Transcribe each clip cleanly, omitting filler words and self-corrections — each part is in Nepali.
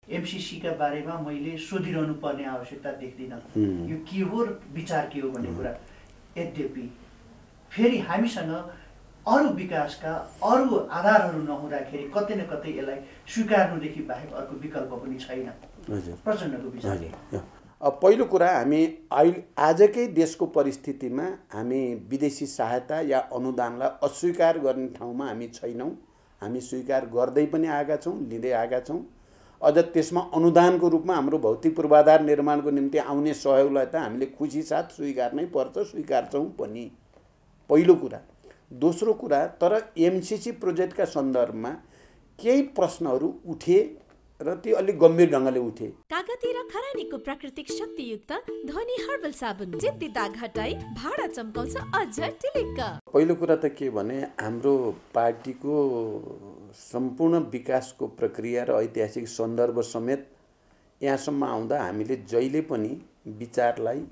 एमसीसी का बारेमा मैले सोधिरहनु पर्ने आवश्यकता देख्दिनँ यो के हो र विचार के हो भन्ने कुरा। यद्यपि फेरि हामीसँग अरू विकासका अरू आधारहरू नहुँदाखेरि कतै न कतै यसलाई स्वीकार्नुदेखि बाहेक अर्को विकल्प पनि छैन। प्रचण्डको विचार। पहिलो कुरा, हामी आजकै देशको परिस्थितिमा हामी विदेशी सहायता या अनुदानलाई अस्वीकार गर्ने ठाउँमा हामी छैनौँ। हामी स्वीकार गर्दै पनि आएका छौँ, लिँदै आएका छौँ। अझ त्यसमा अनुदानको रूपमा हाम्रो भौतिक पूर्वाधार निर्माणको निम्ति आउने सहयोगलाई त हामीले खुसी साथ स्वीकार्नै पर्छ, स्वीकार्छौँ पनि, पहिलो कुरा। दोस्रो कुरा, तर एमसीसी प्रोजेक्टका सन्दर्भमा केही प्रश्नहरू उठे र ती अलिक गम्भीर ढङ्गले उठे। कागती र खरानीको प्राकृतिक शक्तियुक्त धनी हर्बल साबुन जित्ती दाग हटाई भाडा चम्काउँछ अझ टिलिक्क। पहिलो कुरा त के भने, हाम्रो पार्टीको सम्पूर्ण विकासको प्रक्रिया र ऐतिहासिक सन्दर्भ समेत यहाँसम्म आउँदा हामीले जहिले पनि विचारलाई,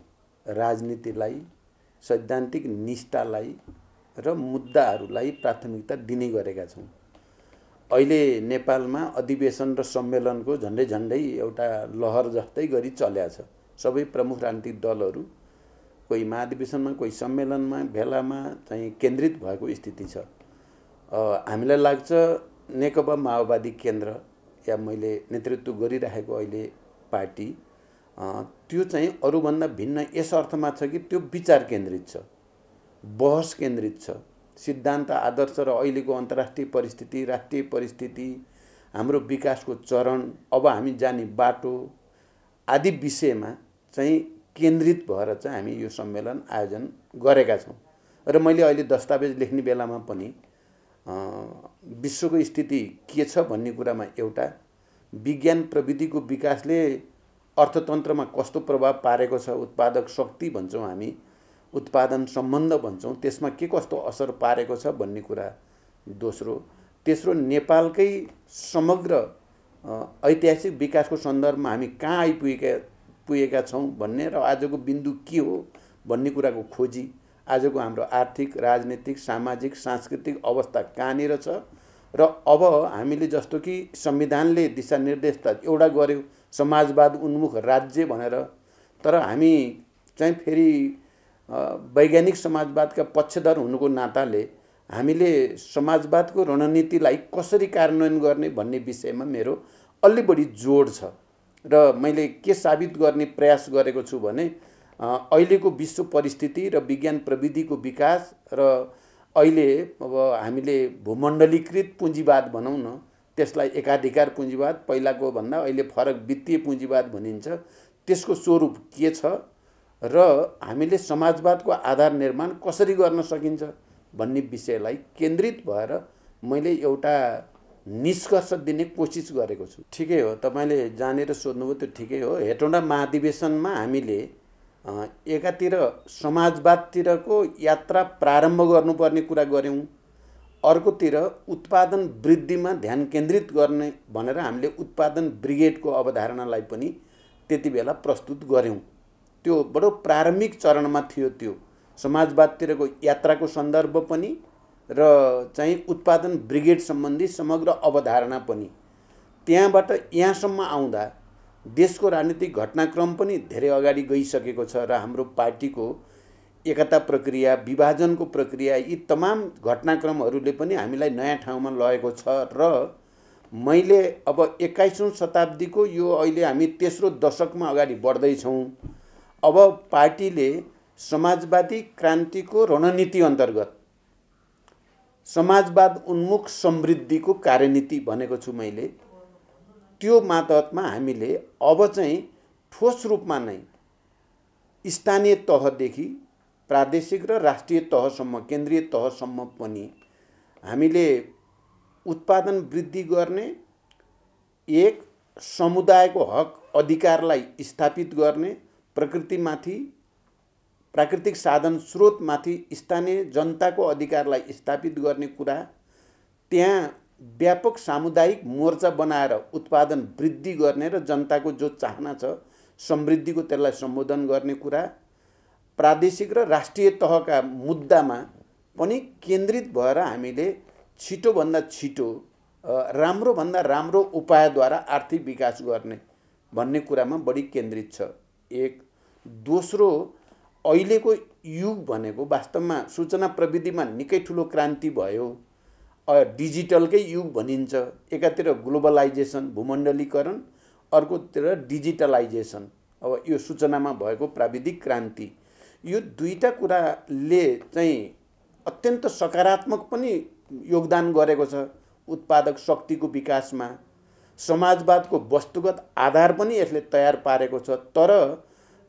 राजनीतिलाई, सैद्धान्तिक निष्ठालाई र मुद्दाहरूलाई प्राथमिकता दिने गरेका छौँ। अहिले नेपालमा अधिवेशन र सम्मेलनको झन्डै झन्डै एउटा लहर जस्तै गरी चल्या छ। सबै प्रमुख राजनीतिक दलहरू कोही महाधिवेशनमा, कोही सम्मेलनमा, भेलामा चाहिँ केन्द्रित भएको स्थिति छ। हामीलाई लाग्छ नेकपा माओवादी केन्द्र या मैले नेतृत्व गरिरहेको अहिले पार्टी, त्यो चाहिँ अरूभन्दा भिन्न यस अर्थमा छ कि त्यो विचार केन्द्रित छ, बहस केन्द्रित छ। सिद्धान्त, आदर्श र अहिलेको अन्तर्राष्ट्रिय परिस्थिति, राष्ट्रिय परिस्थिति, हाम्रो विकासको चरण, अब हामी जाने बाटो आदि विषयमा चाहिँ केन्द्रित भएर चाहिँ हामी यो सम्मेलन आयोजन गरेका छौँ। र मैले अहिले दस्तावेज लेख्ने बेलामा पनि विश्वको स्थिति के छ भन्ने कुरामा एउटा विज्ञान प्रविधिको विकासले अर्थतन्त्रमा कस्तो प्रभाव पारेको छ, उत्पादक शक्ति भन्छौँ हामी, उत्पादन सम्बन्ध भन्छौँ, त्यसमा के कस्तो असर पारेको छ भन्ने कुरा दोस्रो। तेस्रो, नेपालकै समग्र ऐतिहासिक विकासको सन्दर्भमा हामी कहाँ आइपुगेका छौँ भन्ने र आजको बिन्दु के हो भन्ने कुराको खोजी। आजको हाम्रो आर्थिक, राजनीतिक, सामाजिक, सांस्कृतिक अवस्था कहाँनिर छ र अब हामीले जस्तो कि संविधानले दिशानिर्देश त एउटा गर्यो समाजवाद उन्मुख राज्य भनेर, तर हामी चाहिँ फेरि वैज्ञानिक समाजवादका पक्षधर हुनुको नाताले हामीले समाजवादको रणनीतिलाई कसरी कार्यान्वयन गर्ने भन्ने विषयमा मेरो अलि बढी जोड छ। र मैले के साबित गर्ने प्रयास गरेको छु भने, अहिलेको विश्व परिस्थिति र विज्ञान प्रविधिको विकास र अहिले अब हामीले भूमण्डलीकृत पुँजीवाद भनौँ न, त्यसलाई एकाधिकार पुँजीवाद, पहिलाको भन्दा अहिले फरक वित्तीय पुँजीवाद भनिन्छ, त्यसको स्वरूप के छ र हामीले समाजवादको आधार निर्माण कसरी गर्न सकिन्छ भन्ने विषयलाई केन्द्रित भएर मैले एउटा निष्कर्ष दिने कोसिस गरेको छु। ठिकै हो, तपाईँले जानेर सोध्नुभयो, त्यो ठिकै हो। हेटौँडा महाधिवेशनमा हामीले एकातिर समाजवादतिरको यात्रा प्रारम्भ गर्नुपर्ने कुरा गऱ्यौँ, अर्कोतिर उत्पादन वृद्धिमा ध्यान केन्द्रित गर्ने भनेर हामीले उत्पादन ब्रिगेडको अवधारणालाई पनि त्यति बेला प्रस्तुत गऱ्यौँ। त्यो बडो प्रारम्भिक चरणमा थियो। त्यो समाजवादतिरको यात्राको सन्दर्भ पनि र चाहिँ उत्पादन ब्रिगेड सम्बन्धी समग्र अवधारणा पनि। त्यहाँबाट यहाँसम्म आउँदा देशको राजनीतिक घटनाक्रम पनि धेरै अगाडि गइसकेको छ र हाम्रो पार्टीको एकता प्रक्रिया, विभाजनको प्रक्रिया, यी तमाम घटनाक्रमहरूले पनि हामीलाई नयाँ ठाउँमा लगेको छ। र मैले अब 21औं शताब्दीको यो अहिले हामी तेस्रो दशकमा अगाडि बढ्दैछौँ। अब पार्टीले समाजवादी क्रान्तिको रणनीति अन्तर्गत समाजवाद उन्मुख समृद्धिको कार्यनीति भनेको छु मैले। त्यो मातहतमा हामीले अब चाहिँ ठोस रूपमा नै स्थानीय तहदेखि प्रादेशिक र राष्ट्रिय तहसम्म, केन्द्रीय तहसम्म पनि हामीले उत्पादन वृद्धि गर्ने, एक समुदायको हक अधिकारलाई स्थापित गर्ने, प्रकृतिमाथि, प्राकृतिक साधन स्रोतमाथि स्थानीय जनताको अधिकारलाई स्थापित गर्ने कुरा, त्यहाँ व्यापक सामुदायिक मोर्चा बनाएर उत्पादन वृद्धि गर्ने र जनताको जो चाहना छ समृद्धिको त्यसलाई सम्बोधन गर्ने कुरा, प्रादेशिक र राष्ट्रिय तहका मुद्दामा पनि केन्द्रित भएर हामीले छिटोभन्दा छिटो राम्रो भन्दा राम्रो उपायद्वारा आर्थिक विकास गर्ने भन्ने कुरामा बढी केन्द्रित छ। एक। दोस्रो, अहिलेको युग भनेको वास्तवमा सूचना प्रविधिमा निकै ठुलो क्रान्ति भयो, डिजिटलकै युग भनिन्छ। एकातिर ग्लोबलाइजेसन भूमण्डलीकरण, अर्कोतिर डिजिटलाइजेसन, अब यो सूचनामा भएको प्राविधिक क्रान्ति, यो दुईटा कुराले चाहिँ अत्यन्त सकारात्मक पनि योगदान गरेको छ उत्पादक शक्तिको विकासमा। समाजवादको वस्तुगत आधार पनि यसले तयार पारेको छ, तर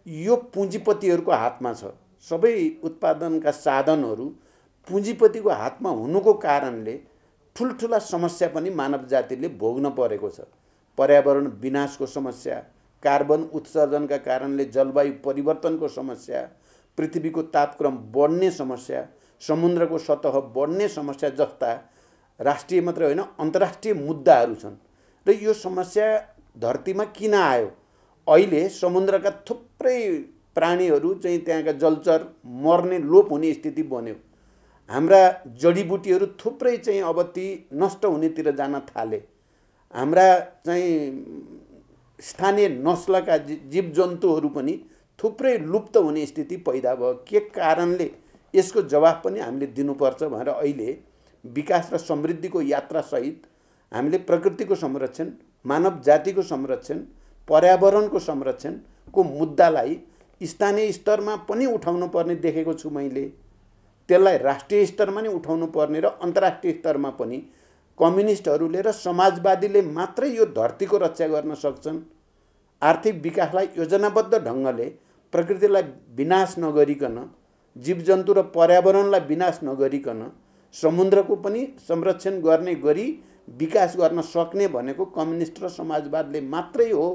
यो पुँजीपतिहरूको हातमा छ। सबै उत्पादनका साधनहरू पुँजीपतिको हातमा हुनुको कारणले ठुल्ठुला समस्या पनि मानव जातिले भोग्न परेको छ। पर्यावरण विनाशको समस्या, कार्बन उत्सर्जनका कारणले जलवायु परिवर्तनको समस्या, पृथ्वीको तापक्रम बढ्ने समस्या, समुद्रको सतह बढ्ने समस्या जस्ता राष्ट्रिय मात्र होइन अन्तर्राष्ट्रिय मुद्दाहरू छन्। र यो समस्या धरतीमा किन आयो? अहिले समुद्रका थुप्रै प्राणीहरू चाहिँ त्यहाँका जलचर मर्ने लोप हुने स्थिति बन्यो। हाम्रा जडीबुटीहरू थुप्रै चाहिँ अब ती नष्ट हुनेतिर जान थाले। हाम्रा चाहिँ स्थानीय नस्लका जीवजन्तुहरू पनि थुप्रै लुप्त हुने स्थिति पैदा भयो। के कारणले? यसको जवाफ पनि हामीले दिनुपर्छ भनेर अहिले विकास र समृद्धिको यात्रासहित हामीले प्रकृतिको संरक्षण, मानव जातिको संरक्षण, पर्यावरणको संरक्षणको मुद्दालाई स्थानीय स्तरमा पनि उठाउनु पर्ने देखेको छु मैले। त्यसलाई राष्ट्रिय स्तरमा नि उठाउनु पर्ने र अन्तर्राष्ट्रिय स्तरमा पनि कम्युनिस्टहरूले र समाजवादीले मात्रै यो धरतीको रक्षा गर्न सक्छन्। आर्थिक विकासलाई योजनाबद्ध ढङ्गले प्रकृतिलाई विनाश नगरिकन, जीवजन्तु र पर्यावरणलाई विनाश नगरिकन समुद्रको पनि संरक्षण गर्ने गरी विकास गर्न सक्ने भनेको कम्युनिस्ट र समाजवादले मात्रै हो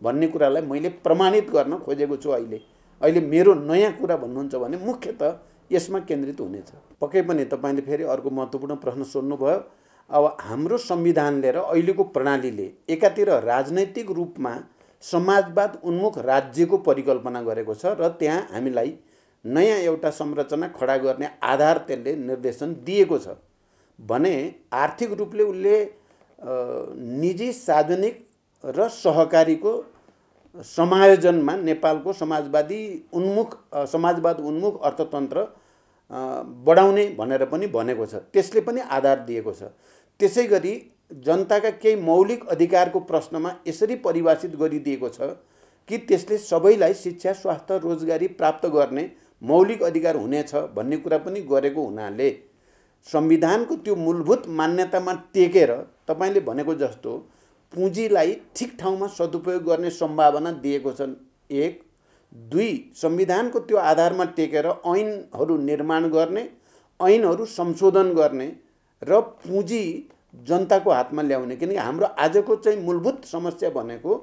भन्ने कुरालाई मैले प्रमाणित गर्न खोजेको छु। अहिले मेरो नयाँ कुरा भन्नुहुन्छ भने मुख्यतः यसमा केन्द्रित हुनेछ। पक्कै पनि तपाईँले फेरि अर्को महत्त्वपूर्ण प्रश्न सोध्नुभयो। अब हाम्रो संविधानले र अहिलेको प्रणालीले एकातिर राजनैतिक रूपमा समाजवाद उन्मुख राज्यको परिकल्पना गरेको छ र त्यहाँ हामीलाई नयाँ एउटा संरचना खडा गर्ने आधार त्यसले निर्देशन दिएको छ भने आर्थिक रूपले उसले निजी, सार्वजनिक र सहकारीको समायोजनमा नेपालको समाजवाद उन्मुख अर्थतन्त्र बढाउने भनेर पनि भनेको छ। त्यसले पनि आधार दिएको छ। त्यसै गरी जनताका केही मौलिक अधिकारको प्रश्नमा यसरी परिभाषित गरिदिएको छ कि त्यसले सबैलाई शिक्षा, स्वास्थ्य, रोजगारी प्राप्त गर्ने मौलिक अधिकार हुनेछ भन्ने कुरा पनि गरेको हुनाले संविधानको त्यो मूलभूत मान्यतामा टेकेर तपाईँले भनेको जस्तो पुँजीलाई ठिक ठाउँमा सदुपयोग गर्ने सम्भावना दिएको छन्। एक। दुई, संविधानको त्यो आधारमा टेकेर ऐनहरू निर्माण गर्ने, ऐनहरू संशोधन गर्ने र पुँजी जनताको हातमा ल्याउने। किनकि हाम्रो आजको चाहिँ मूलभूत समस्या भनेको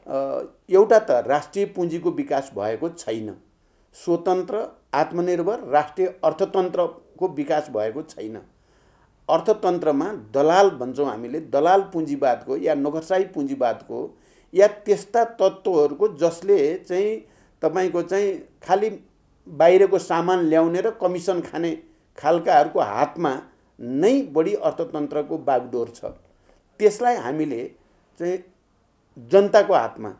एउटा त राष्ट्रिय पुँजीको विकास भएको छैन, स्वतन्त्र आत्मनिर्भर राष्ट्रिय अर्थतन्त्रको विकास भएको छैन। अर्थतन्त्रमा दलाल भन्छौँ हामीले, दलाल पुँजीवादको या नोकरशाही पुँजीवादको या त्यस्ता तत्त्वहरूको जसले चाहिँ तपाईँको चाहिँ खालि बाहिरको सामान ल्याउने र कमिसन खाने खालकाहरूको हातमा नै बढी अर्थतन्त्रको बागडोर छ। त्यसलाई हामीले चाहिँ जनताको हातमा,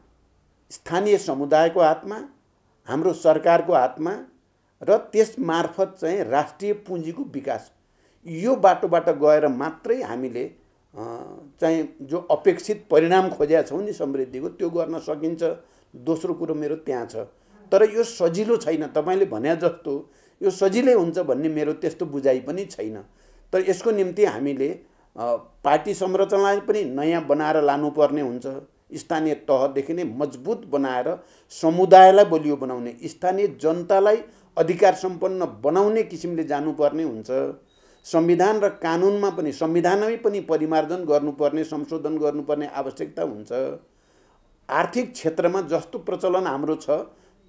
स्थानीय समुदायको हातमा, हाम्रो सरकारको हातमा र त्यस मार्फत चाहिँ राष्ट्रिय पुँजीको विकास, यो बाटोबाट गएर मात्रै हामीले चाहिँ जो अपेक्षित परिणाम खोजेका छौँ नि समृद्धिको, त्यो गर्न सकिन्छ। दोस्रो कुरो मेरो त्यहाँ छ। तर यो सजिलो छैन। तपाईँले भने जस्तो यो सजिलै हुन्छ भन्ने मेरो त्यस्तो बुझाइ पनि छैन। तर यसको निम्ति हामीले पार्टी संरचनालाई पनि नयाँ बनाएर लानुपर्ने हुन्छ। स्थानीय तहदेखि नै मजबुत बनाएर समुदायलाई बलियो बनाउने, स्थानीय जनतालाई अधिकार सम्पन्न बनाउने किसिमले जानुपर्ने हुन्छ। संविधान र कानुनमा पनि, संविधानमै पनि परिमार्जन गर्नुपर्ने, संशोधन गर्नुपर्ने आवश्यकता हुन्छ। आर्थिक क्षेत्रमा जस्तो प्रचलन हाम्रो छ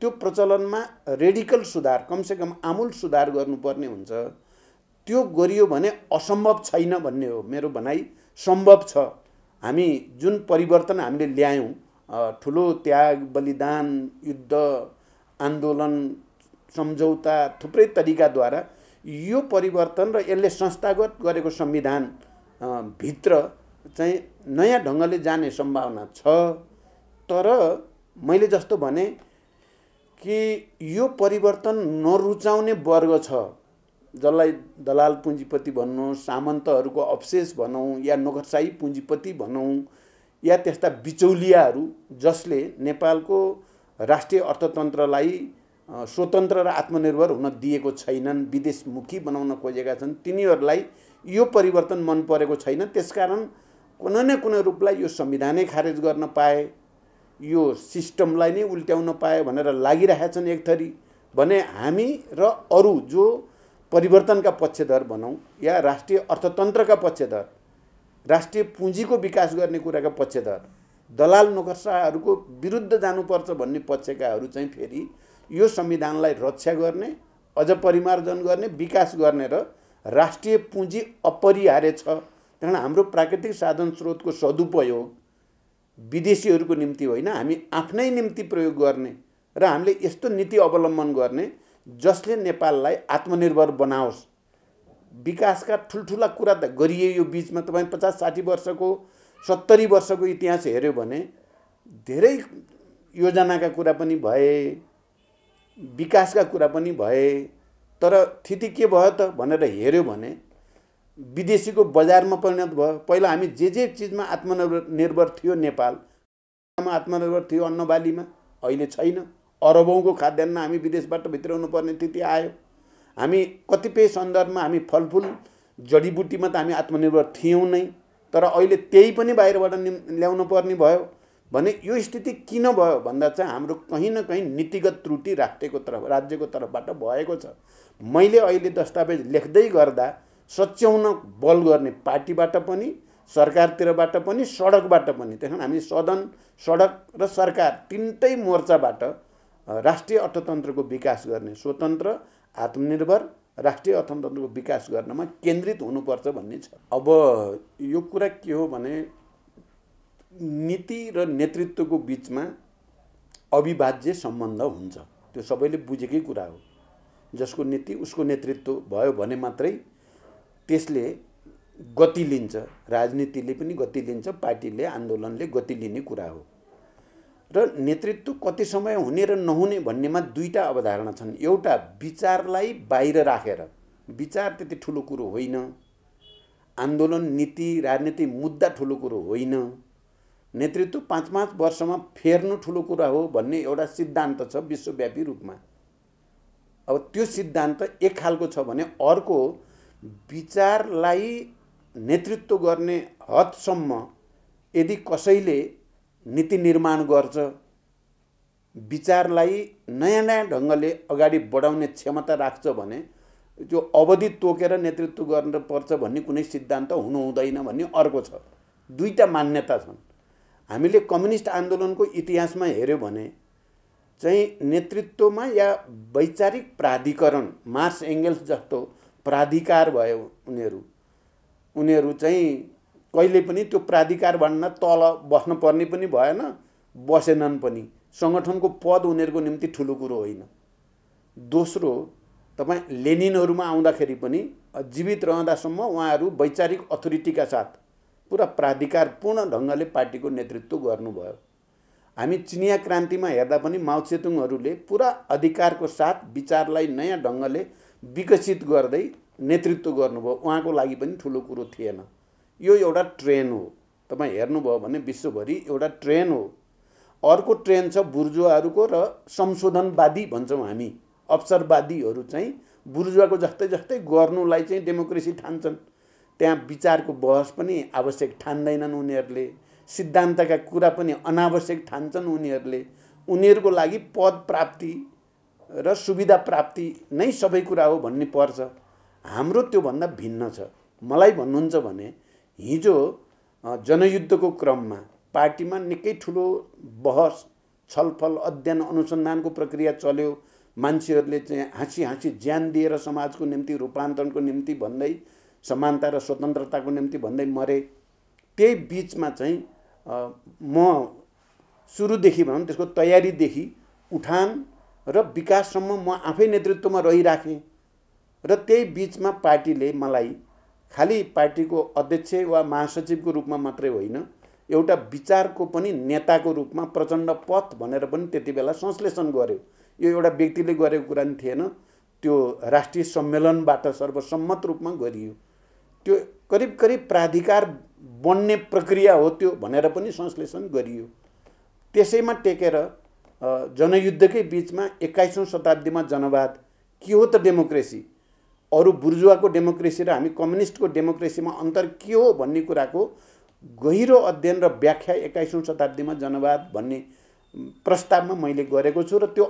त्यो प्रचलनमा रेडिकल सुधार, कमसेकम आमूल सुधार गर्नुपर्ने हुन्छ। त्यो गरियो भने असम्भव छैन भन्ने हो मेरो भनाइ। सम्भव छ। हामी जुन परिवर्तन हामीले ल्यायौँ, ठुलो त्याग, बलिदान, युद्ध, आन्दोलन, सम्झौता, थुप्रै तरिकाद्वारा यो परिवर्तन र यसले संस्थागत गरेको संविधान भित्र चाहिँ नयाँ ढङ्गले जाने सम्भावना छ। तर मैले जस्तो भने कि यो परिवर्तन नरुचाउने वर्ग छ, जसलाई दलाल पुँजीपति भनौँ, सामन्तहरूको अवशेष भनौँ, या नोकरशाही पुँजीपति भनौँ, या त्यस्ता बिचौलियाहरू जसले नेपालको राष्ट्रिय अर्थतन्त्रलाई स्वतन्त्र र आत्मनिर्भर हुन दिएको छैनन्, विदेशमुखी बनाउन खोजेका छन्, तिनीहरूलाई यो परिवर्तन मन परेको छैन। त्यसकारण कुनै न कुनै रूपलाई यो संविधानै खारेज गर्न पाए, यो सिस्टमलाई नै उल्ट्याउन पाए भनेर लागिरहेका छन् एक थरी भने हामी र अरू जो परिवर्तनका पक्षधर भनौँ या राष्ट्रिय अर्थतन्त्रका पक्षधर, राष्ट्रिय पुँजीको विकास गर्ने कुराका पक्षधर, दलाल नोकरशाहहरूको विरुद्ध जानुपर्छ भन्ने पक्षकाहरू चाहिँ फेरि यो संविधानलाई रक्षा गर्ने, अझ परिमार्जन गर्ने, विकास गर्ने र राष्ट्रिय पुँजी अपरिहार्य छ। त्यहाँ हाम्रो प्राकृतिक साधन स्रोतको सदुपयोग विदेशीहरूको निम्ति होइन, हामी आफ्नै निम्ति प्रयोग गर्ने र हामीले यस्तो नीति अवलम्बन गर्ने जसले नेपाललाई आत्मनिर्भर बनाओस्। विकासका ठुल्ठुला कुरा त गरिए यो बीचमा, तपाईँ 50-60 वर्षको 70 वर्षको इतिहास हेऱ्यो भने धेरै योजनाका कुरा पनि भए, विकासका कुरा पनि भए, तर स्थिति के भयो त भनेर हेऱ्यो भने विदेशीको बजारमा परिणत भयो। पहिला हामी जे चिजमा आत्मनिर्भर थियो, नेपालमा आत्मनिर्भर थियो अन्न बालीमा, अहिले छैन। अरबौँको खाद्यान्न हामी विदेशबाट भित्राउनु पर्ने स्थिति आयो। हामी कतिपय सन्दर्भमा हामी फलफुल जडीबुटीमा त हामी आत्मनिर्भर थियौँ नै, तर अहिले त्यही पनि बाहिरबाट ल्याउनु पर्ने भयो भने यो स्थिति किन भयो भन्दा चाहिँ हाम्रो कहीँ न कहीँ नीतिगत त्रुटि राज्यको तर्फबाट भएको छ। मैले अहिले दस्तावेज लेख्दै गर्दा सच्याउन बल गर्ने पार्टीबाट पनि, सरकारतिरबाट पनि, सडकबाट पनि, त्यस कारण हामी सदन, सडक र सरकार तिनटै मोर्चाबाट राष्ट्रिय अर्थतन्त्रको विकास गर्ने, स्वतन्त्र आत्मनिर्भर राष्ट्रिय अर्थतन्त्रको विकास गर्नमा केन्द्रित हुनुपर्छ भन्ने छ। अब यो कुरा के हो भने नीति र नेतृत्वको बिचमा अविभाज्य सम्बन्ध हुन्छ, त्यो सबैले बुझेकै कुरा हो। जसको नीति उसको नेतृत्व भयो भने मात्रै त्यसले गति लिन्छ, राजनीतिले पनि गति लिन्छ, पार्टीले, आन्दोलनले गति लिने कुरा हो। र नेतृत्व कति समय हुने र नहुने भन्नेमा दुईटा अवधारणा छन्। एउटा विचारलाई बाहिर राखेर, विचार त्यति ठुलो कुरो होइन, आन्दोलन, नीति, राजनीति मुद्दा ठुलो कुरो होइन, नेतृत्व 5-5 वर्षमा फेर्नु ठुलो कुरा हो भन्ने एउटा सिद्धान्त छ विश्वव्यापी रूपमा। अब त्यो सिद्धान्त एक खालको छ भने अर्को विचारलाई नेतृत्व गर्ने हदसम्म यदि कसैले नीति निर्माण गर्छ, विचारलाई नयाँ ढङ्गले अगाडि बढाउने क्षमता राख्छ भने त्यो अवधि तोकेर नेतृत्व गर्नुपर्छ भन्ने कुनै सिद्धान्त हुनु हुँदैन भन्ने अर्को छ। दुईटा मान्यता छन्। हामीले कम्युनिस्ट आन्दोलनको इतिहासमा हेर्यो भने चाहिँ नेतृत्वमा या वैचारिक प्राधिकरण, मार्क्स एङ्गेल्स जस्तो प्राधिकार भयो उनीहरू चाहिँ कहिले पनि त्यो प्राधिकारभन्दा तल बस्न पर्ने पनि भएन, बसेनन् पनि। सङ्गठनको पद उनीहरूको निम्ति ठुलो कुरो होइन। दोस्रो, तपाईँ लेनिनहरूमा आउँदाखेरि पनि जीवित रहँदासम्म उहाँहरू वैचारिक अथोरिटीका साथ पुरा प्राधिकारपूर्ण ढङ्गले पार्टीको नेतृत्व गर्नुभयो। हामी चिनिया क्रान्तिमा हेर्दा पनि माओ त्से-तुङहरूले पुरा अधिकारको साथ विचारलाई नयाँ ढङ्गले विकसित गर्दै नेतृत्व गर्नुभयो। उहाँको लागि पनि ठुलो कुरो थिएन। यो एउटा ट्रेन हो, तपाईँ हेर्नुभयो भने विश्वभरि एउटा ट्रेन हो। अर्को ट्रेन छ बुर्जुवाहरूको र संशोधनवादी भन्छौँ हामी, अवसरवादीहरू चाहिँ बुर्जुवाको जस्तै जस्तै गर्नुलाई चाहिँ डेमोक्रेसी ठान्छन्। त्यहाँ विचारको बहस पनि आवश्यक ठान्दैनन् उनीहरूले, सिद्धान्तका कुरा पनि अनावश्यक ठान्छन् उनीहरूले। उनीहरूको लागि पद प्राप्ति र सुविधा प्राप्ति नै सबै कुरा हो भन्ने पर्छ। हाम्रो त्योभन्दा भिन्न छ। मलाई भन्नुहुन्छ भने हिजो जनयुद्धको क्रममा पार्टीमा निकै ठुलो बहस, छलफल, अध्ययन, अनुसन्धानको प्रक्रिया चल्यो। मान्छेहरूले चाहिँ हाँसी ज्यान दिएर समाजको निम्ति, रूपान्तरणको निम्ति भन्दै, समानता र स्वतन्त्रताको निम्ति भन्दै मरे। त्यही बिचमा चाहिँ म सुरुदेखि भनौँ त्यसको तयारीदेखि उठान र विकाससम्म म आफै नेतृत्वमा रहिराखेँ र त्यही बिचमा पार्टीले मलाई खालि पार्टीको अध्यक्ष वा महासचिवको रूपमा मात्रै होइन, एउटा विचारको पनि नेताको रूपमा प्रचण्ड पथ भनेर पनि त्यति बेला संश्लेषण गर्यो। यो एउटा व्यक्तिले गरेको कुरा नि थिएन, त्यो राष्ट्रिय सम्मेलनबाट सर्वसम्मत रूपमा गरियो। त्यो करिब करिब प्राधिकार बन्ने प्रक्रिया हो त्यो भनेर पनि संश्लेषण गरियो। त्यसैमा टेकेर जनयुद्धकै बिचमा 21औं शताब्दीमा जनवाद के हो त डेमोक्रेसी, अरू बुर्जुवाको डेमोक्रेसी र हामी कम्युनिस्टको डेमोक्रेसीमा अन्तर के हो भन्ने कुराको गहिरो अध्ययन र व्याख्या 21औं शताब्दीमा जनवाद भन्ने प्रस्तावमा मैले गरेको छु। र त्यो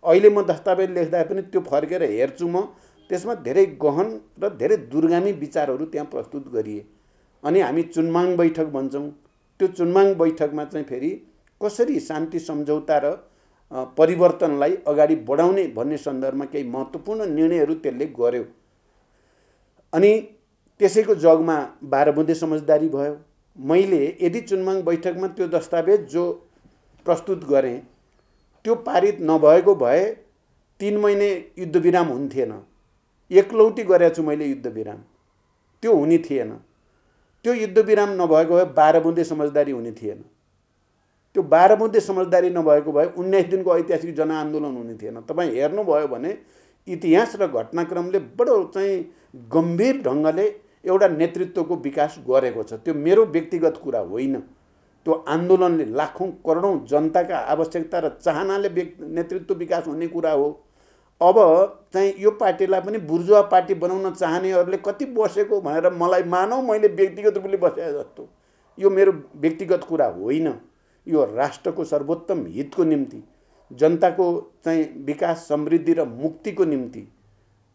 अहिले म दस्तावेज लेख्दा पनि त्यो फर्केर हेर्छु म, त्यसमा धेरै गहन र धेरै दूरगामी विचारहरू त्यहाँ प्रस्तुत गरिए। अनि हामी चुनमाङ बैठक भन्छौँ, त्यो चुनमाङ बैठकमा चाहिँ फेरि कसरी शान्ति सम्झौता र परिवर्तनलाई अगाडि बढाउने भन्ने सन्दर्भमा केही महत्त्वपूर्ण निर्णयहरू त्यसले गर्यो। अनि त्यसैको जगमा 12 बुँदे समझदारी भयो। मैले यदि चुनमाङ बैठकमा त्यो दस्तावेज जो प्रस्तुत गरेँ त्यो पारित नभएको भए 3 महिने युद्धविराम हुन्थेन। एकलौटी गरेको छु मैले युद्धविराम, त्यो हुने थिएन। त्यो युद्धविराम नभएको भए 12 बुँदे समझदारी हुने थिएन। त्यो 12 बुँदे समझदारी नभएको भए 19 दिनको ऐतिहासिक जनआन्दोलन हुने थिएन। तपाईँ हेर्नुभयो भने इतिहास र घटनाक्रमले बडो चाहिँ गम्भीर ढङ्गले एउटा नेतृत्वको विकास गरेको छ। त्यो मेरो व्यक्तिगत कुरा होइन, त्यो आन्दोलनले लाखौं करोडौं जनताका आवश्यकता र चाहनाले नेतृत्व विकास हुने कुरा हो। अब चाहिँ यो पार्टीलाई पनि बुर्जुवा पार्टी बनाउन चाहनेहरूले कति बसेको भनेर मलाई मानौ मैले व्यक्तिगत रूपले बसे जस्तो, यो मेरो व्यक्तिगत कुरा होइन। यो राष्ट्रको सर्वोत्तम हितको निम्ति, जनताको चाहिँ विकास समृद्धि र मुक्तिको निम्ति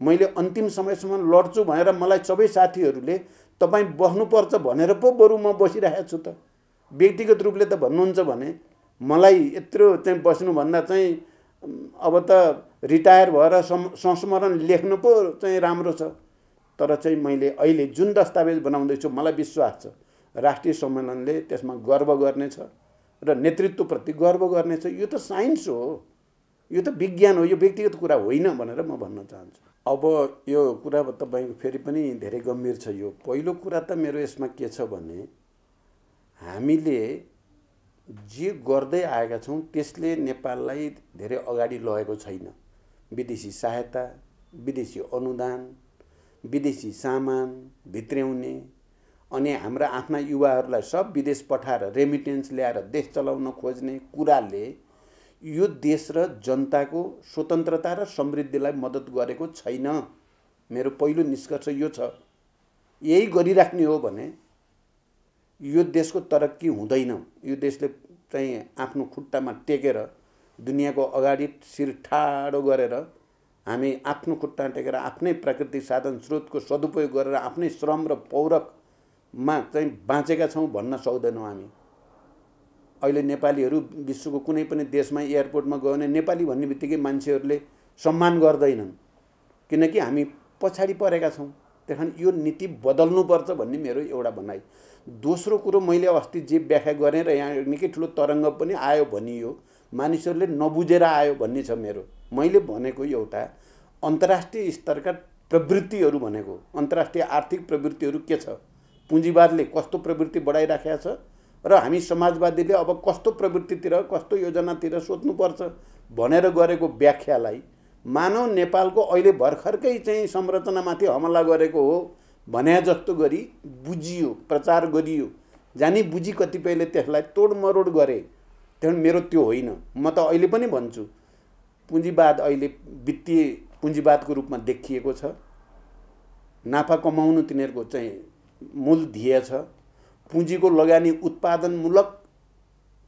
मैले अन्तिम समयसम्म लड्छु भनेर मलाई सबै साथीहरूले तपाईँ बस्नुपर्छ भनेर पो बरु म बसिरहेको छु त। व्यक्तिगत रूपले त भन्नुहुन्छ भने मलाई यत्रो चाहिँ बस्नुभन्दा चाहिँ अब त रिटायर भएर संस्मरण लेख्नु पो चाहिँ राम्रो छ। तर चाहिँ मैले अहिले जुन दस्तावेज बनाउँदैछु मलाई विश्वास छ राष्ट्रिय सम्मेलनले त्यसमा गर्व गर्नेछ र नेतृत्वप्रति गर्व गर्नेछ। यो त साइन्स हो, यो त विज्ञान हो, यो व्यक्तिगत कुरा होइन भनेर म भन्न चाहन्छु। अब यो कुरा तपाईँको फेरि पनि धेरै गम्भीर छ। यो पहिलो कुरा त मेरो यसमा के छ भने हामीले जे गर्दै आएका छौँ त्यसले नेपाललाई धेरै अगाडि लगेको छैन। विदेशी सहायता, विदेशी अनुदान, विदेशी सामान भित्र्याउने अनि हाम्रा आफ्ना युवाहरूलाई सब विदेश पठाएर रेमिटेन्स ल्याएर देश चलाउन खोज्ने कुराले यो देश र जनताको स्वतन्त्रता र समृद्धिलाई मद्दत गरेको छैन। मेरो पहिलो निष्कर्ष यो छ। यही गरिराख्ने हो भने यो देशको तरक्की हुँदैन। यो देशले चाहिँ आफ्नो खुट्टामा टेकेर दुनियाँको अगाडि शिर ठाडो गरेर हामी आफ्नो खुट्टामा टेकेर आफ्नै प्राकृतिक साधन स्रोतको सदुपयोग गरेर आफ्नै श्रम र पौरखमा चाहिँ बाँचेका छौँ भन्न सक्दैनौँ हामी। अहिले नेपालीहरू विश्वको कुनै पनि देशमा एयरपोर्टमा गयो भने नेपाली भन्ने बित्तिकै मान्छेहरूले सम्मान गर्दैनन्, किनकि हामी पछाडि परेका छौँ। त्यही यो नीति बदल्नुपर्छ भन्ने मेरो एउटा भनाइ। दोस्रो कुरो, मैले अस्ति जे व्याख्या गरेँ र यहाँ निकै ठुलो तरङ्ग पनि आयो भनियो, मानिसहरूले नबुझेर आयो भन्ने छ मेरो। मैले भनेको एउटा अन्तर्राष्ट्रिय स्तरका प्रवृत्तिहरू भनेको अन्तर्राष्ट्रिय आर्थिक प्रवृत्तिहरू के छ, पुँजीवादले कस्तो प्रवृत्ति बढाइराखेको छ र हामी समाजवादीले अब कस्तो प्रवृत्तितिर कस्तो योजनातिर सोच्नुपर्छ भनेर गरेको व्याख्यालाई मानव नेपालको अहिले भर्खरकै चाहिँ संरचनामाथि हमला गरेको हो भने जस्तो गरी बुझियो, प्रचार गरियो। जानी बुझी कतिपयले त्यसलाई तोडमरोड गरे। त्यही मेरो त्यो होइन। म त अहिले पनि भन्छु पुँजीवाद अहिले वित्तीय पुँजीवादको रूपमा देखिएको छ। नाफा कमाउनु तिनीहरूको चाहिँ मूल ध्येय छ। पुँजीको लगानी उत्पादनमूलक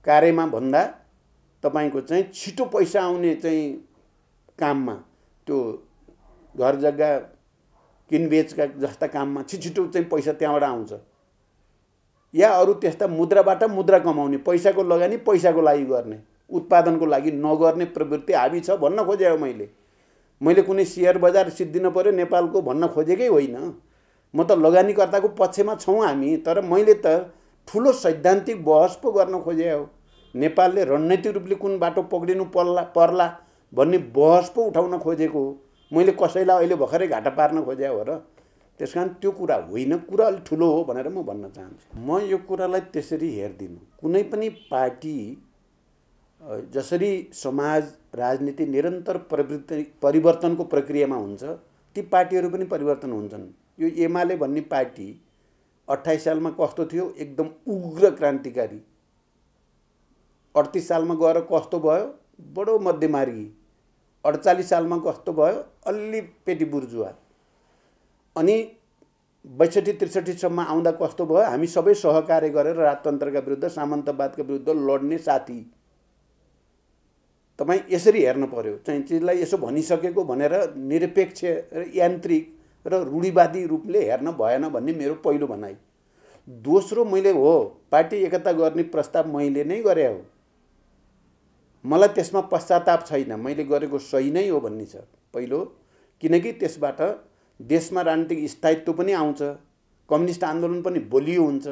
कार्यमा भन्दा तपाईको चाहिँ छिटो पैसा आउने चाहिँ काममा, त्यो घर जग्गा किनबेचका जस्ता काममा छिटो चाहिँ पैसा त्यहाँबाट आउँछ, या अरू त्यस्ता मुद्राबाट मुद्रा कमाउने, पैसाको लगानी पैसाको लागि गर्ने, उत्पादनको लागि नगर्ने प्रवृत्ति हावी छ भन्न खोजे हो। मैले कुनै सेयर बजार सिद्धिन पर्यो नेपालको भन्न खोजेकै होइन। म त लगानीकर्ताको पक्षमा छौँ हामी, तर मैले त ठुलो सैद्धान्तिक बहस पो गर्न खोजे हो। नेपालले रणनीतिक रूपले कुन बाटो पक्रिनु पर्ला भन्ने बहस पो उठाउन खोजेको हो। मैले कसैलाई अहिले भर्खरै घाटा पार्न खोजे हो र। त्यसकारण त्यो कुरा होइन, कुरा अलिक ठुलो हो भनेर म भन्न चाहन्छु। म यो कुरालाई त्यसरी हेर्दिनँ। कुनै पनि पार्टी जसरी समाज राजनीति निरन्तर परिवर्तनको प्रक्रियामा हुन्छ, ती पार्टीहरू पनि परिवर्तन हुन्छन्। यो एमाले भन्ने पार्टी 28 सालमा कस्तो थियो, एकदम उग्र क्रान्तिकारी। 38 सालमा गएर कस्तो भयो, बडो मध्यमार्गी। 48 सालमा कस्तो भयो, अलि पेटी बुर्जुवा। अनि 62-63 सम्म आउँदा कस्तो भयो, हामी सबै सहकार्य गरेर राजतन्त्रका विरुद्ध, सामन्तवादका विरुद्ध लड्ने साथी। तपाईँ यसरी हेर्न पर्यो, चाहिँ चिजलाई यसो भनिसकेको भनेर निरपेक्ष र यान्त्रिक र रूढिवादी रूपले हेर्न भएन भन्ने मेरो पहिलो भनाइ। दोस्रो, मैले हो पार्टी एकता गर्ने प्रस्ताव मैले नै गरे हो, मलाई त्यसमा पश्चाताप छैन, मैले गरेको सही नै हो भन्ने छ पहिलो। किनकि त्यसबाट देशमा राजनीतिक स्थायित्व पनि आउँछ, कम्युनिस्ट आन्दोलन पनि बलियो हुन्छ,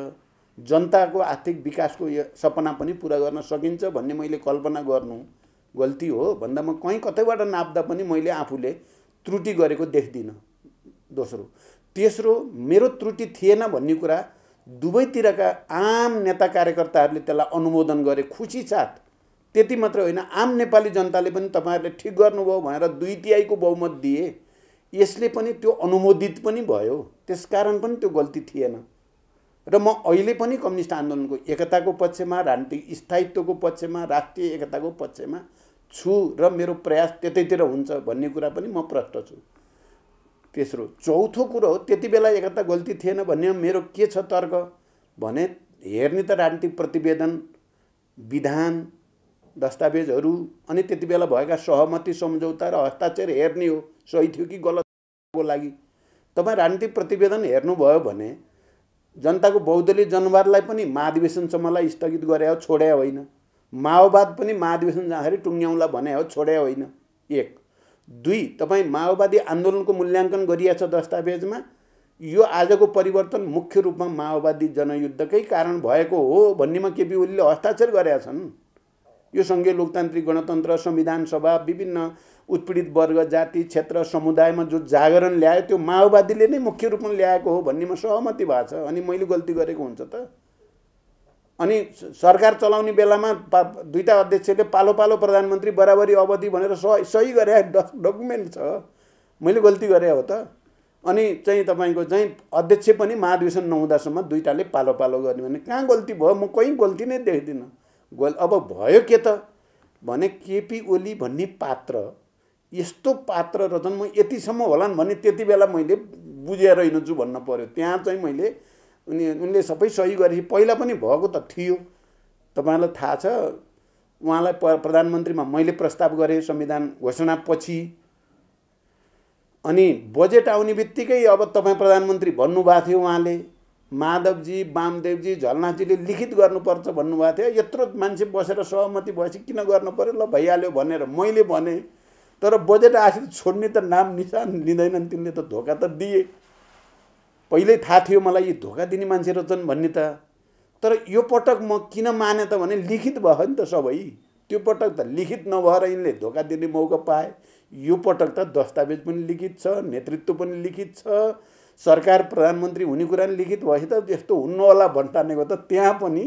जनताको आर्थिक विकासको सपना पनि पुरा गर्न सकिन्छ भन्ने मैले कल्पना गर्नु गल्ती हो भन्दा म कहीँ कतैबाट नाप्दा पनि मैले आफूले त्रुटि गरेको देख्दिनँ। दोस्रो, तेस्रो, मेरो त्रुटि थिएन भन्ने कुरा दुवैतिरका आम नेता कार्यकर्ताहरूले त्यसलाई अनुमोदन गरे खुसी साथ। त्यति मात्र होइन, आम नेपाली जनताले पनि तपाईँहरूले ठिक गर्नुभयो भनेर 2/3 बहुमत दिए। यसले पनि त्यो अनुमोदित पनि भयो, त्यसकारण पनि त्यो गल्ती थिएन। र म अहिले पनि कम्युनिस्ट आन्दोलनको एकताको पक्षमा, राजनीतिक स्थायित्वको पक्षमा, राष्ट्रिय एकताको पक्षमा छु र मेरो प्रयास त्यतैतिर हुन्छ भन्ने कुरा पनि म प्रष्ट छु। तेस्रो, चौथो कुरो हो, त्यति बेला एकता गल्ती थिएन भन्ने मेरो के छ तर्क भने, हेर्ने त राजनीतिक प्रतिवेदन, विधान, दस्तावेजहरू अनि त्यति बेला भएका सहमति सम्झौता र हस्ताक्षर हेर्ने हो, सही थियो कि गलतको लागि। तपाईँ राजनीतिक प्रतिवेदन हेर्नुभयो भने जनताको बहुदलीय जनवादलाई पनि महाधिवेशनसम्मलाई स्थगित गरे हो, छोडे होइन। माओवाद पनि महाधिवेशन जाँदाखेरि टुङ्ग्याउँला भने हो, छोडे होइन। 1 2, तपाईँ माओवादी आन्दोलनको मूल्याङ्कन गरिएछ दस्तावेजमा। यो आजको परिवर्तन मुख्य रूपमा माओवादी जनयुद्धकै कारण भएको हो भन्नेमा केपी ओलीले हस्ताक्षर गरेका छन्। यो सङ्घीय लोकतान्त्रिक गणतन्त्र, संविधान सभा, विभिन्न उत्पीडित वर्ग, जाति, क्षेत्र, समुदायमा जो जागरण ल्यायो त्यो माओवादीले नै मुख्य रूपमा ल्याएको हो भन्नेमा सहमति भएको छ। अनि मैले गल्ती गरेको हुन्छ त? अनि सरकार चलाउने बेलामा दुईटा अध्यक्षले पालो पालो प्रधानमन्त्री बराबरी अवधि भनेर सही गरे डकुमेन्ट छ, मैले गल्ती गरे हो त? अनि चाहिँ तपाईँको चाहिँ अध्यक्ष पनि महाधिवेशन नहुँदासम्म दुईटाले पालो पालो गर्ने भने कहाँ गल्ती भयो? म कहीँ गल्ती नै देख्दिनँ। अब भयो के त भने, केपी ओली भन्ने पात्र यस्तो पात्र रहेछन्, म यतिसम्म होलान् भन्ने त्यति बेला मैले बुझेर हिँड्छु भन्न पर्यो। त्यहाँ चाहिँ मैले उनले सबै सही गरेपछि पहिला पनि भएको त थियो। तपाईँलाई थाहा छ, उहाँलाई प्रधानमन्त्रीमा मैले प्रस्ताव गरेँ संविधान घोषणापछि। अनि बजेट आउने बित्तिकै अब तपाईँ प्रधानमन्त्री भन्नुभएको थियो, उहाँले माधवजी, वामदेवजी, झलनाथजीले लिखित गर्नुपर्छ भन्नुभएको थियो। यत्रो मान्छे बसेर सहमति भएपछि किन गर्नु पर्यो, ल भइहाल्यो भनेर मैले भने। तर बजेट आएपछि छोड्ने त नाम निशान लिँदैनन्, तिनले त धोका त दिए। पहिल्यै थाहा थियो मलाई यी धोका दिने मान्छे रहेछन् भन्ने त। तर यो पटक म किन माने त भने लिखित भयो नि त सबै। त्यो पटक त लिखित नभएर यिनले धोका दिने मौका पाए। यो पटक त दस्तावेज पनि लिखित छ, नेतृत्व पनि लिखित छ, सरकार प्रधानमन्त्री हुने कुरा पनि लिखित भएपछि त यस्तो हुन्न होला भन्टानेको त त्यहाँ पनि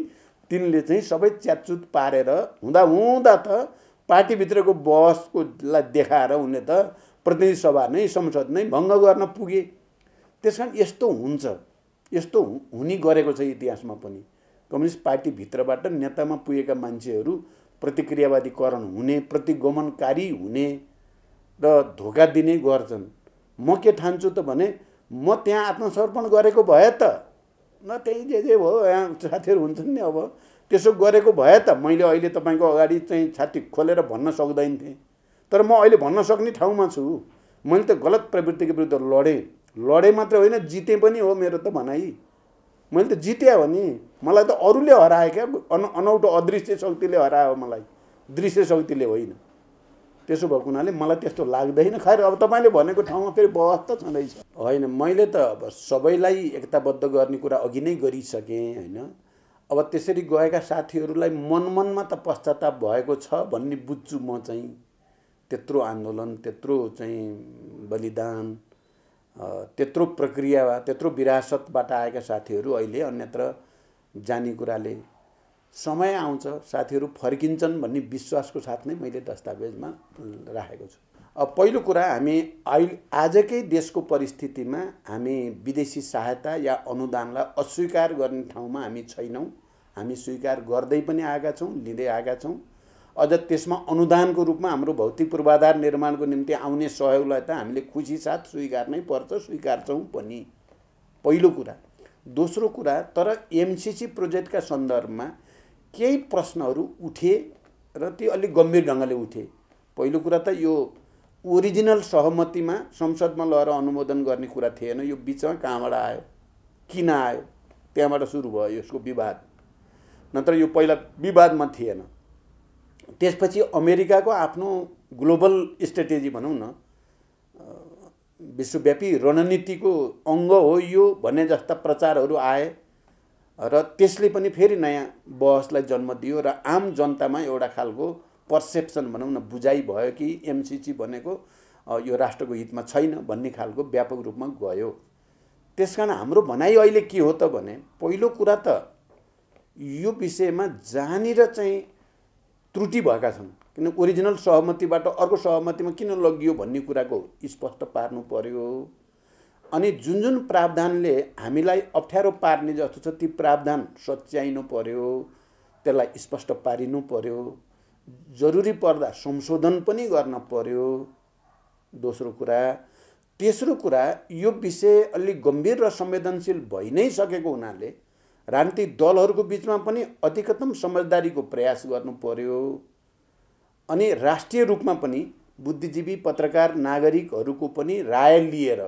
तिनले चाहिँ सबै च्यातचुत पारेर हुँदा त पार्टीभित्रको बहसकोलाई देखाएर उनले त प्रतिनिधि सभा नै, संसद नै भङ्ग गर्न पुगे। त्यसकारण यस्तो हुन्छ, यस्तो हुने गरेको छ इतिहासमा पनि। कम्युनिस्ट पार्टीभित्रबाट नेतामा पुगेका मान्छेहरू प्रतिक्रियावादीकरण हुने, प्रतिगमनकारी हुने र धोका दिने गर्छन्। म के ठान्छु त भने, म त्यहाँ आत्मसमर्पण गरेको भए त न त्यही जे भयो, यहाँ साथीहरू हुन्छन् नि, अब त्यसो गरेको भए त मैले अहिले तपाईँको अगाडि चाहिँ छाती खोलेर भन्न सक्दैन थिएँ। तर म अहिले भन्न सक्ने ठाउँमा छु। मैले त गलत प्रवृत्तिको विरुद्ध लडेँ मात्र होइन, जितेँ पनि हो। मेरो त भनाइ मैले त जितेँ हो नि। मलाई त अरूले हराए क्या, अनौठो अदृश्य शक्तिले हरायो मलाई, दृश्य शक्तिले होइन। त्यसो भएको हुनाले मलाई त्यस्तो लाग्दैन। खैर, अब तपाईँले भनेको ठाउँमा फेरि बहस त छँदैछ। होइन, मैले त अब सबैलाई एकताबद्ध गर्ने कुरा अघि नै गरिसकेँ होइन। अब त्यसरी गएका साथीहरूलाई मनमा त पश्चाताप भएको छ भन्ने बुझ्छु म चाहिँ। त्यत्रो आन्दोलन, त्यत्रो चाहिँ बलिदान त्यत्रो प्रक्रिया त्यत्रो विरासतबाट आएका साथीहरू अहिले अन्यत्र जाने कुराले समय आउँछ, साथीहरू फर्किन्छन् भन्ने विश्वासको साथ नै मैले दस्तावेजमा राखेको छु। अब पहिलो कुरा, हामी आजकै देशको परिस्थितिमा हामी विदेशी सहायता या अनुदानलाई अस्वीकार गर्ने ठाउँमा हामी छैनौँ। हामी स्वीकार गर्दै पनि आएका छौँ, लिँदै आएका छौँ। अझ त्यसमा अनुदानको रूपमा हाम्रो भौतिक पूर्वाधार निर्माणको निम्ति आउने सहयोगलाई त हामीले खुसी साथ स्वीकार्नै पर्छ, स्वीकार्छौँ पनि, पहिलो कुरा। दोस्रो कुरा, तर एमसिसी प्रोजेक्टका सन्दर्भमा केही प्रश्नहरू उठे र ती अलिक गम्भीर ढङ्गले उठे। पहिलो कुरा त यो ओरिजिनल सहमतिमा संसदमा लगेर अनुमोदन गर्ने कुरा थिएन। यो बिचमा कहाँबाट आयो, किन आयो, त्यहाँबाट सुरु भयो यसको विवाद। नत्र यो पहिला विवादमा थिएन। त्यसपछि अमेरिकाको आफ्नो ग्लोबल स्ट्रेटेजी भनौँ न, विश्वव्यापी रणनीतिको अङ्ग हो यो भन्ने जस्ता प्रचारहरू आए र त्यसले पनि फेरि नयाँ बहसलाई जन्म दियो र आम जनतामा एउटा खालको पर्सेप्सन भनौँ न, बुझाइ भयो कि एमसिसी भनेको यो राष्ट्रको हितमा छैन भन्ने खालको व्यापक रूपमा गयो। त्यसकारण हाम्रो भनाइ अहिले के हो त भने, पहिलो कुरा त यो विषयमा जहाँनिर चाहिँ त्रुटि भएका छन्, किन ओरिजिनल सहमतिबाट अर्को सहमतिमा किन लगियो भन्ने कुराको स्पष्ट पार्नु पर्यो। अनि जुन जुन प्रावधानले हामीलाई अप्ठ्यारो पार्ने जस्तो छ ती प्रावधान सच्याइनु पर्यो, त्यसलाई स्पष्ट पारिनु पर्यो। जरुरी पर्दा संशोधन पनि गर्न पर्यो, दोस्रो कुरा। तेस्रो कुरा, यो विषय अलि गम्भीर र संवेदनशील भइ नै सकेको हुनाले राजनीतिक दलहरूको बिचमा पनि अधिकतम समझदारीको प्रयास गर्नु पर्यो। अनि राष्ट्रिय रूपमा पनि बुद्धिजीवी, पत्रकार, नागरिकहरूको पनि राय लिएर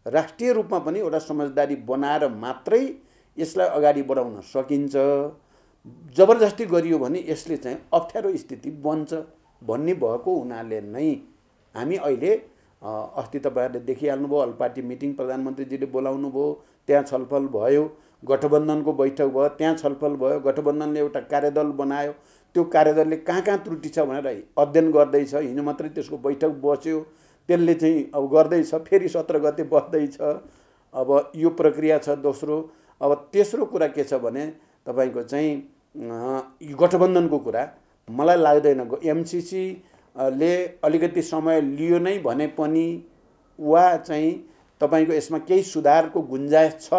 राष्ट्रिय रूपमा पनि एउटा समझदारी बनाएर मात्रै यसलाई अगाडि बढाउन सकिन्छ। जबरजस्ती गरियो भने यसले चाहिँ अप्ठ्यारो स्थिति बन्छ भन्ने भएको हुनाले नै हामी अहिले अस्ति तपाईँहरूले देखिहाल्नुभयो, अल पार्टी मिटिङ प्रधानमन्त्रीजीले बोलाउनु भयो, त्यहाँ छलफल भयो। गठबन्धनको बैठक भयो, त्यहाँ छलफल भयो। गठबन्धनले एउटा कार्यदल बनायो, त्यो कार्यदलले कहाँ कहाँ त्रुटि छ भनेर अध्ययन गर्दैछ। हिजो मात्रै त्यसको बैठक बस्यो, त्यसले चाहिँ अब गर्दैछ, फेरि 17 गते बस्दैछ। अब यो प्रक्रिया छ दोस्रो। अब तेस्रो कुरा के छ भने तपाईँको चाहिँ गठबन्धनको कुरा मलाई लाग्दैन एमसिसी ले अलिकति समय लियो नै भने पनि वा चाहिँ तपाईँको यसमा केही सुधारको गुन्जाइस छ।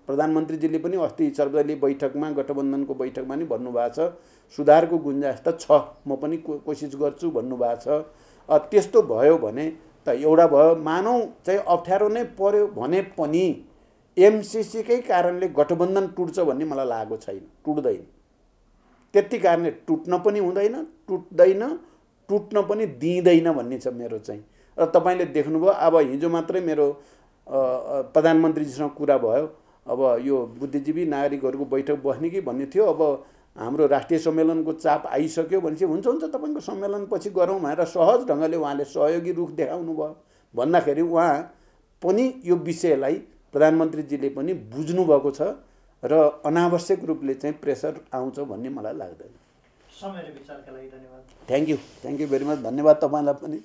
प्रधानमन्त्रीजीले पनि अस्ति सर्वदलीय बैठकमा, गठबन्धनको बैठकमा नि भन्नुभएको छ सुधारको गुन्जाइस त छ, म पनि कोसिस गर्छु भन्नुभएको छ। त्यस्तो भयो भने त एउटा भयो, मानौ चाहिँ अप्ठ्यारो नै पर्यो भने पनि एमसिसीकै कारणले गठबन्धन टुट्छ भन्ने मलाई लागेको छैन, टुट्दैन। त्यति कारणले टुट्न पनि हुँदैन, टुट्न पनि दिँदैन भन्ने छ मेरो चाहिँ। र तपाईँले देख्नुभयो, अब हिजो मात्रै मेरो प्रधानमन्त्रीजीसँग कुरा भयो, अब यो बुद्धिजीवी नागरिकहरूको बैठक बस्ने कि भन्ने थियो। अब हाम्रो राष्ट्रिय सम्मेलनको चाप आइसक्यो भनेपछि हुन्छ तपाईँको सम्मेलनपछि गरौँ भनेर सहज ढङ्गले उहाँले सहयोगी रुख देखाउनु भयो। भन्दाखेरि उहाँ पनि यो विषयलाई प्रधानमन्त्रीजीले पनि बुझ्नुभएको छ र अनावश्यक रूपले चाहिँ प्रेसर आउँछ भन्ने मलाई लाग्दैन। समय र विचारका लागि धन्यवाद। Thank you very much. धन्यवाद तपाईँलाई पनि।